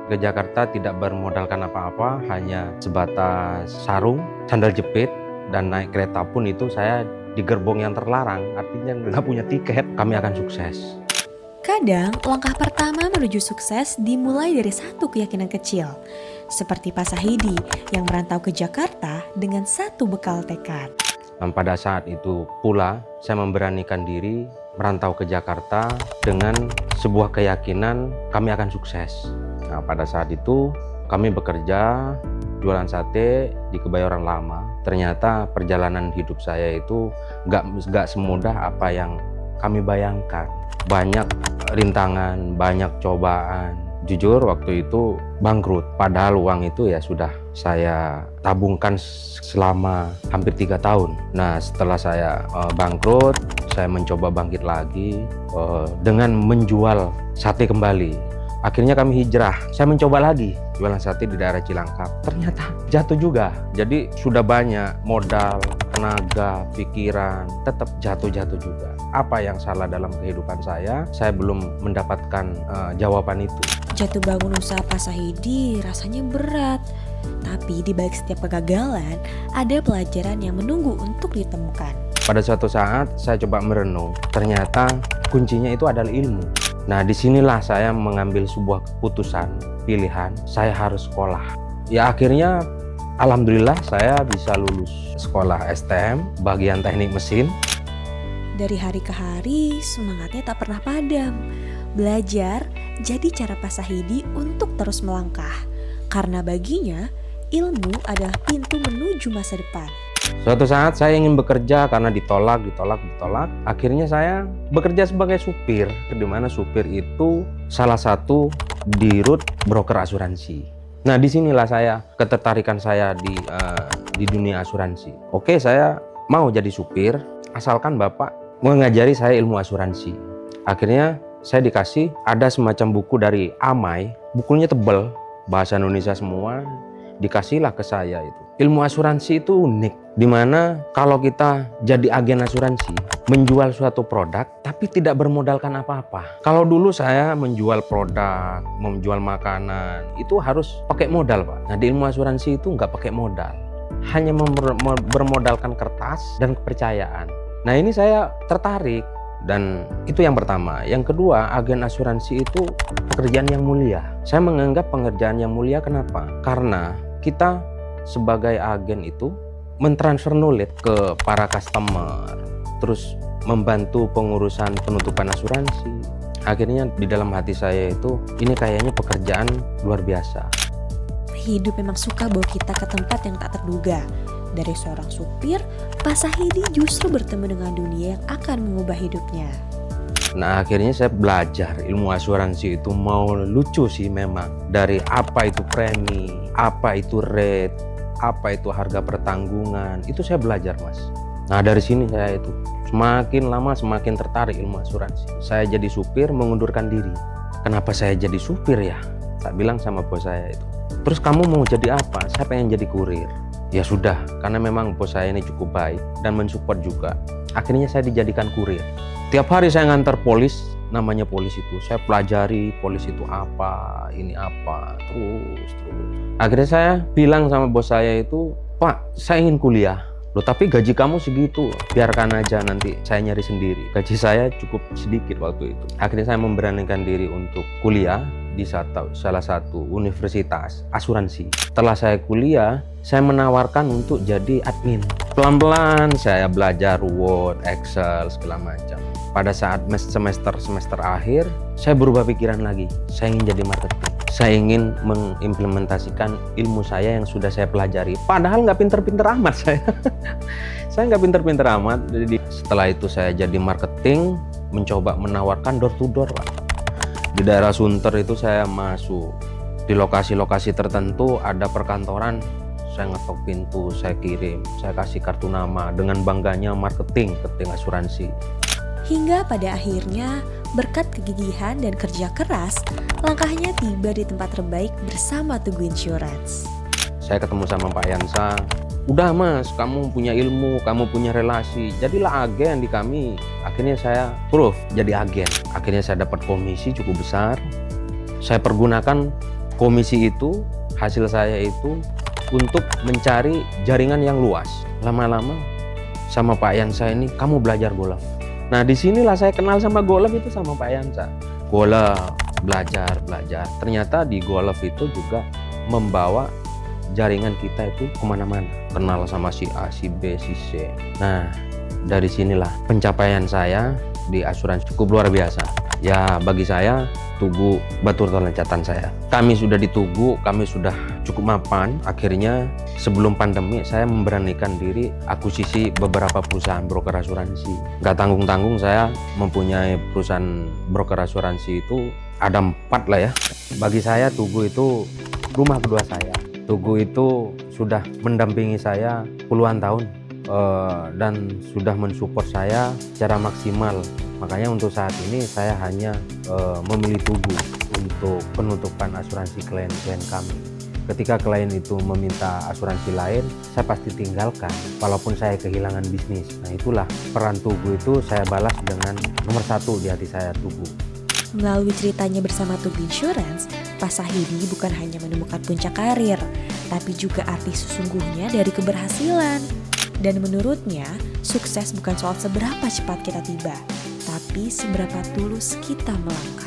Ke Jakarta tidak bermodalkan apa-apa, hanya sebatas sarung, sandal jepit, dan naik kereta pun itu saya di gerbong yang terlarang, artinya nggak punya tiket, kami akan sukses. Kadang, langkah pertama menuju sukses dimulai dari satu keyakinan kecil. Seperti Pak Sahidi yang merantau ke Jakarta dengan satu bekal tekad. Dan pada saat itu pula, saya memberanikan diri merantau ke Jakarta dengan sebuah keyakinan kami akan sukses. Nah, pada saat itu kami bekerja jualan sate di Kebayoran Lama. Ternyata perjalanan hidup saya itu nggak semudah apa yang kami bayangkan. Banyak rintangan, banyak cobaan. Jujur waktu itu bangkrut, padahal uang itu ya sudah saya tabungkan selama hampir 3 tahun. Nah, setelah saya bangkrut, saya mencoba bangkit lagi dengan menjual sate kembali. Akhirnya kami hijrah, saya mencoba lagi jualan sate di daerah Cilangkap. Ternyata jatuh juga, jadi sudah banyak modal, tenaga, pikiran, tetap jatuh-jatuh juga. Apa yang salah dalam kehidupan saya belum mendapatkan jawaban itu. Jatuh bangun usaha Pak Sahidi rasanya berat. Tapi di balik setiap kegagalan, ada pelajaran yang menunggu untuk ditemukan. Pada suatu saat saya coba merenung, ternyata kuncinya itu adalah ilmu. Nah, disinilah saya mengambil sebuah keputusan, pilihan, saya harus sekolah. Ya akhirnya alhamdulillah saya bisa lulus sekolah STM, bagian teknik mesin. Dari hari ke hari, semangatnya tak pernah padam. Belajar jadi cara Pak Sahidi untuk terus melangkah. Karena baginya, ilmu adalah pintu menuju masa depan. Suatu saat saya ingin bekerja karena ditolak. Akhirnya saya bekerja sebagai supir, di mana supir itu salah satu di root broker asuransi. Nah, disinilah ketertarikan saya di dunia asuransi. Oke, saya mau jadi supir, asalkan Bapak mengajari saya ilmu asuransi. Akhirnya saya dikasih ada semacam buku dari Amai, bukunya tebal, bahasa Indonesia semua, dikasihlah ke saya itu. Ilmu asuransi itu unik, dimana kalau kita jadi agen asuransi, menjual suatu produk tapi tidak bermodalkan apa-apa. Kalau dulu saya menjual produk, menjual makanan, itu harus pakai modal, Pak. Nah, di ilmu asuransi itu nggak pakai modal, hanya bermodalkan kertas dan kepercayaan. Nah, ini saya tertarik, dan itu yang pertama. Yang kedua, agen asuransi itu pekerjaan yang mulia. Saya menganggap pekerjaan yang mulia, kenapa? Karena kita sebagai agen itu mentransfer knowledge ke para customer, terus membantu pengurusan penutupan asuransi. Akhirnya di dalam hati saya itu, ini kayaknya pekerjaan luar biasa. Hidup memang suka bawa kita ke tempat yang tak terduga. Dari seorang supir, Pak Sahidi justru bertemu dengan dunia yang akan mengubah hidupnya. Nah, akhirnya saya belajar ilmu asuransi itu mau lucu sih memang. Dari apa itu premi, apa itu rate, apa itu harga pertanggungan, itu saya belajar, Mas. Nah, dari sini saya itu semakin lama semakin tertarik ilmu asuransi. Saya jadi supir, mengundurkan diri. Kenapa saya jadi supir ya? Saya bilang sama bos saya itu. Terus kamu mau jadi apa? Saya pengen jadi kurir. Ya sudah, karena memang bos saya ini cukup baik dan mensupport juga. Akhirnya saya dijadikan kurir. Tiap hari saya ngantar polis, namanya polis itu. Saya pelajari polis itu apa, ini apa, terus. Akhirnya saya bilang sama bos saya itu, Pak, saya ingin kuliah. Loh, tapi gaji kamu segitu, biarkan aja nanti saya nyari sendiri. Gaji saya cukup sedikit waktu itu. Akhirnya saya memberanikan diri untuk kuliah di salah satu universitas asuransi. Setelah saya kuliah, saya menawarkan untuk jadi admin. Pelan-pelan saya belajar Word, Excel, segala macam. Pada saat semester akhir, saya berubah pikiran lagi. Saya ingin jadi marketing. Saya ingin mengimplementasikan ilmu saya yang sudah saya pelajari. Padahal nggak pinter-pinter amat saya. Saya nggak pinter-pinter amat. Jadi setelah itu saya jadi marketing, mencoba menawarkan door to door, Pak. Di daerah Sunter itu saya masuk. Di lokasi-lokasi tertentu ada perkantoran, saya ngetok pintu, saya kirim, saya kasih kartu nama dengan bangganya marketing asuransi. Hingga pada akhirnya, berkat kegigihan dan kerja keras, langkahnya tiba di tempat terbaik bersama Tugu Insurance. Saya ketemu sama Pak Yansa, udah Mas, kamu punya ilmu, kamu punya relasi, jadilah agen di kami. Akhirnya saya proof jadi agen. Akhirnya saya dapat komisi cukup besar. Saya pergunakan komisi itu, hasil saya itu untuk mencari jaringan yang luas. Lama-lama sama Pak Yansa ini, kamu belajar golf. Nah disinilah saya kenal sama golf itu sama Pak Yansa. Golf, belajar. Ternyata di golf itu juga membawa jaringan kita itu kemana-mana. Kenal sama si A, si B, si C. Nah dari sinilah pencapaian saya di asuransi cukup luar biasa. Ya bagi saya Tugu batu loncatan saya. Kami sudah di Tugu, kami sudah cukup mapan. Akhirnya sebelum pandemi saya memberanikan diri akuisisi beberapa perusahaan broker asuransi. Gak tanggung-tanggung saya mempunyai perusahaan broker asuransi itu ada 4 lah ya. Bagi saya Tugu itu rumah kedua saya. Tugu itu sudah mendampingi saya puluhan tahun dan sudah mensupport saya secara maksimal. Makanya untuk saat ini saya hanya memilih Tugu untuk penutupan asuransi klien-klien kami. Ketika klien itu meminta asuransi lain, saya pasti tinggalkan walaupun saya kehilangan bisnis. Nah itulah peran Tugu itu saya balas dengan nomor 1 di hati saya, Tugu. Melalui ceritanya bersama Tugu Insurance, Pak Sahidi bukan hanya menemukan puncak karir, tapi juga arti sesungguhnya dari keberhasilan. Dan menurutnya, sukses bukan soal seberapa cepat kita tiba, tapi seberapa tulus kita melangkah.